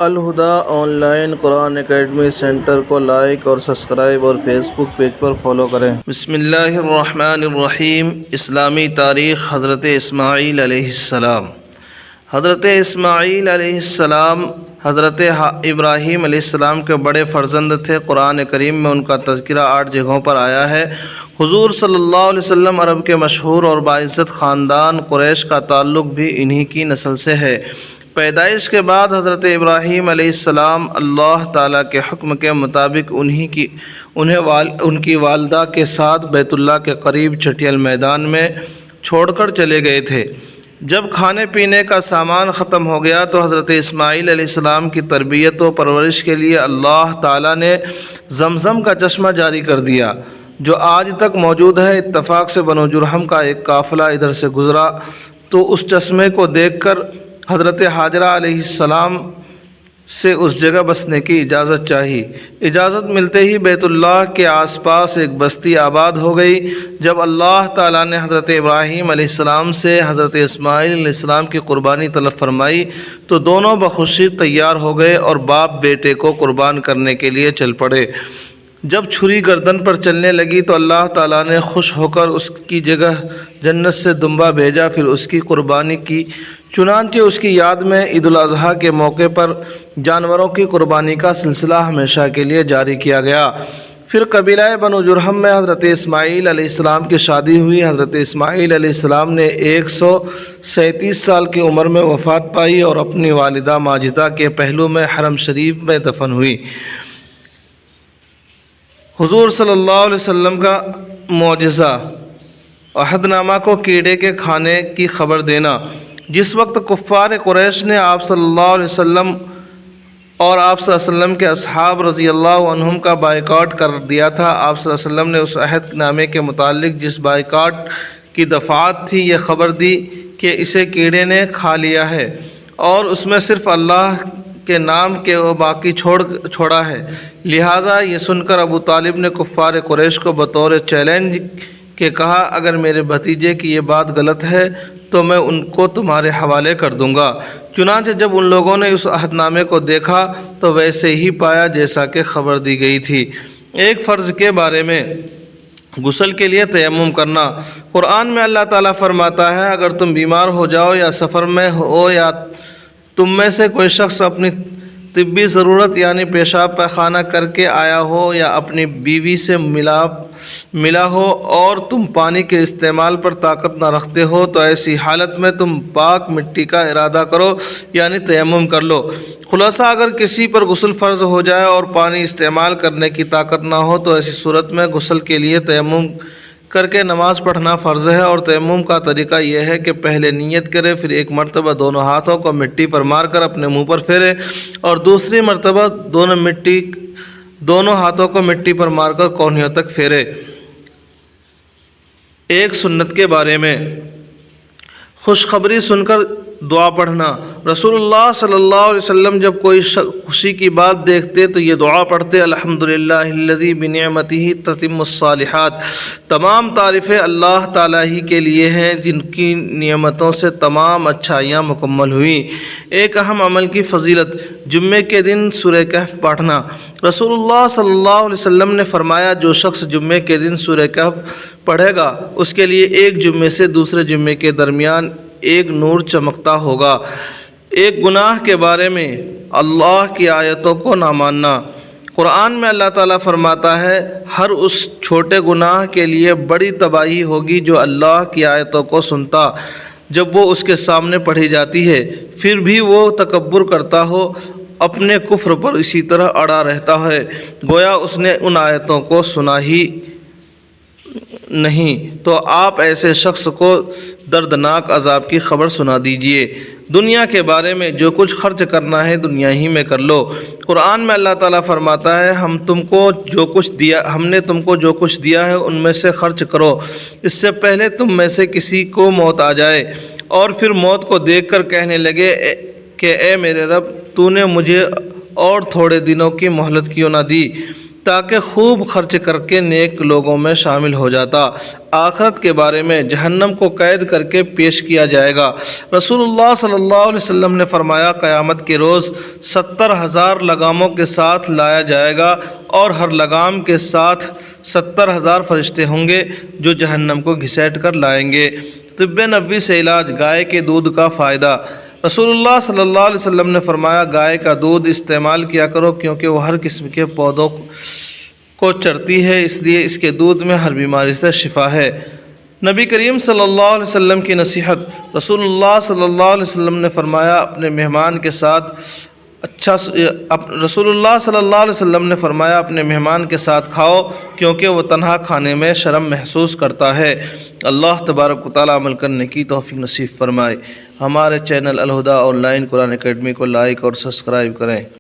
الہدا online Quran academy centre کو like اور subscribe اور فیس بک پیج پر فالو کریں۔ بسم اللہ الرحمن الرحیم۔ اسلامی تاریخ حضرت اسماعیل علیہ السلام۔ حضرت اسماعیل علیہ السلام حضرت ابراہیم علیہ السلام کے بڑے فرزند تھے۔ قرآن کریم میں ان کا تذکرہ 8 جگہوں پر آیا ہے۔ حضور صلی اللہ علیہ وسلم عرب کے مشہور اور باعزت خاندان قریش کا تعلق بھی انہی کی نسل سے ہے۔ پیدائش کے بعد حضرت ابراہیم علیہ السلام اللہ تعالیٰ کے حکم کے مطابق ان کی والدہ کے ساتھ بیت اللہ کے قریب چٹیل میدان میں چھوڑ کر چلے گئے تھے۔ جب کھانے پینے کا سامان ختم ہو گیا تو حضرت اسماعیل علیہ السلام کی تربیت و پرورش کے لیے اللہ تعالیٰ نے زمزم کا چشمہ جاری کر دیا، جو آج تک موجود ہے۔ اتفاق سے بنو جرہم کا ایک قافلہ ادھر سے گزرا تو اس چشمے کو دیکھ کر حضرت حاجرہ علیہ السلام سے اس جگہ بسنے کی اجازت چاہی۔ اجازت ملتے ہی بیت اللہ کے آس پاس ایک بستی آباد ہو گئی۔ جب اللہ تعالیٰ نے حضرت ابراہیم علیہ السلام سے حضرت اسماعیل علیہ السلام کی قربانی طلب فرمائی تو دونوں بخوشی تیار ہو گئے اور باپ بیٹے کو قربان کرنے کے لیے چل پڑے۔ جب چھری گردن پر چلنے لگی تو اللہ تعالیٰ نے خوش ہو کر اس کی جگہ جنت سے دمبا بھیجا، پھر اس کی قربانی کی۔ چنانچہ اس کی یاد میں عید الاضحیٰ کے موقع پر جانوروں کی قربانی کا سلسلہ ہمیشہ کے لیے جاری کیا گیا۔ پھر قبیلہ بنو جرہم میں حضرت اسماعیل علیہ السلام کی شادی ہوئی۔ حضرت اسماعیل علیہ السلام نے 137 سال کی عمر میں وفات پائی اور اپنی والدہ ماجدہ کے پہلو میں حرم شریف میں دفن ہوئی۔ حضور صلی اللہ علیہ وسلم کا معجزہ، عہد نامہ کو کیڑے کے کھانے کی خبر دینا۔ جس وقت کفار قریش نے آپ صلی اللہ علیہ وسلم اور آپ صلی اللہ علیہ وسلم کے اصحاب رضی اللہ عنہم کا بائیکاٹ کر دیا تھا، آپ صلی اللہ علیہ وسلم نے اس عہد نامے کے متعلق جس بائیکاٹ کی دفعات تھی یہ خبر دی کہ اسے کیڑے نے کھا لیا ہے اور اس میں صرف اللہ کے نام کے وہ باقی چھوڑا ہے۔ لہٰذا یہ سن کر ابو طالب نے کفار قریش کو بطور چیلنج کہ کہا، اگر میرے بھتیجے کی یہ بات غلط ہے تو میں ان کو تمہارے حوالے کر دوں گا۔ چنانچہ جب ان لوگوں نے اس عہد نامے کو دیکھا تو ویسے ہی پایا جیسا کہ خبر دی گئی تھی۔ ایک فرض کے بارے میں، غسل کے لیے تیمم کرنا۔ قرآن میں اللہ تعالیٰ فرماتا ہے، اگر تم بیمار ہو جاؤ یا سفر میں ہو یا تم میں سے کوئی شخص اپنی طبی ضرورت یعنی پیشاب پخانہ کر کے آیا ہو یا اپنی بیوی سے ملا ہو اور تم پانی کے استعمال پر طاقت نہ رکھتے ہو تو ایسی حالت میں تم پاک مٹی کا ارادہ کرو یعنی تیمم کر لو۔ خلاصہ، اگر کسی پر غسل فرض ہو جائے اور پانی استعمال کرنے کی طاقت نہ ہو تو ایسی صورت میں غسل کے لیے تیمم کر کے نماز پڑھنا فرض ہے، اور تیمم کا طریقہ یہ ہے کہ پہلے نیت کرے، پھر ایک مرتبہ دونوں ہاتھوں کو مٹی پر مار کر اپنے منہ پر پھیرے اور دوسری مرتبہ دونوں ہاتھوں کو مٹی پر مار کر کونیوں تک پھیرے۔ ایک سنت کے بارے میں، خوشخبری سن کر دعا پڑھنا۔ رسول اللہ صلی اللہ علیہ وسلم جب کوئی خوشی کی بات دیکھتے تو یہ دعا پڑھتے، الحمدللہ الذی بنعمتہ تتم الصالحات۔ تمام تعریفیں اللہ تعالیٰ ہی کے لیے ہیں جن کی نعمتوں سے تمام اچھائیاں مکمل ہوئیں۔ ایک اہم عمل کی فضیلت، جمعے کے دن سورہ کہف پڑھنا۔ رسول اللہ صلی اللہ علیہ وسلم نے فرمایا، جو شخص جمعے کے دن سورہ کہف پڑھے گا اس کے لیے ایک جمعے سے دوسرے جمعے کے درمیان ایک نور چمکتا ہوگا۔ ایک گناہ کے بارے میں، اللہ کی آیتوں کو نہ ماننا۔ قرآن میں اللہ تعالیٰ فرماتا ہے، ہر اس چھوٹے گناہ کے لیے بڑی تباہی ہوگی جو اللہ کی آیتوں کو سنتا جب وہ اس کے سامنے پڑھی جاتی ہے، پھر بھی وہ تکبر کرتا ہو، اپنے کفر پر اسی طرح اڑا رہتا ہے گویا اس نے ان آیتوں کو سنا ہی نہیں، تو آپ ایسے شخص کو دردناک عذاب کی خبر سنا دیجئے۔ دنیا کے بارے میں، جو کچھ خرچ کرنا ہے دنیا ہی میں کر لو۔ قرآن میں اللہ تعالیٰ فرماتا ہے، ہم نے تم کو جو کچھ دیا ہے ان میں سے خرچ کرو، اس سے پہلے تم میں سے کسی کو موت آ جائے اور پھر موت کو دیکھ کر کہنے لگے کہ اے میرے رب، تو نے مجھے اور تھوڑے دنوں کی مہلت کیوں نہ دی تاکہ خوب خرچ کر کے نیک لوگوں میں شامل ہو جاتا۔ آخرت کے بارے میں جہنم کو قید کر کے پیش کیا جائے گا۔ رسول اللہ صلی اللہ علیہ وسلم نے فرمایا قیامت کے روز 70,000 لگاموں کے ساتھ لایا جائے گا اور ہر لگام کے ساتھ 70,000 فرشتے ہوں گے جو جہنم کو گھسیٹ کر لائیں گے۔ طب نبوی سے علاج، گائے کے دودھ کا فائدہ۔ رسول اللہ صلی اللہ علیہ وسلم نے فرمایا گائے کا دودھ استعمال کیا کرو کیونکہ وہ ہر قسم کے پودوں کو چرتی ہے، اس لیے اس کے دودھ میں ہر بیماری سے شفا ہے۔ نبی کریم صلی اللہ علیہ وسلم کی نصیحت۔ رسول اللہ صلی اللہ علیہ وسلم نے فرمایا اپنے مہمان کے ساتھ اپنے مہمان کے ساتھ کھاؤ کیونکہ وہ تنہا کھانے میں شرم محسوس کرتا ہے۔ اللہ تبارک و تعالی عمل کرنے کی توفیق نصیب فرمائے۔ ہمارے channel ul Huda on line Quran academy کو لائک اور سبسکرائب کریں۔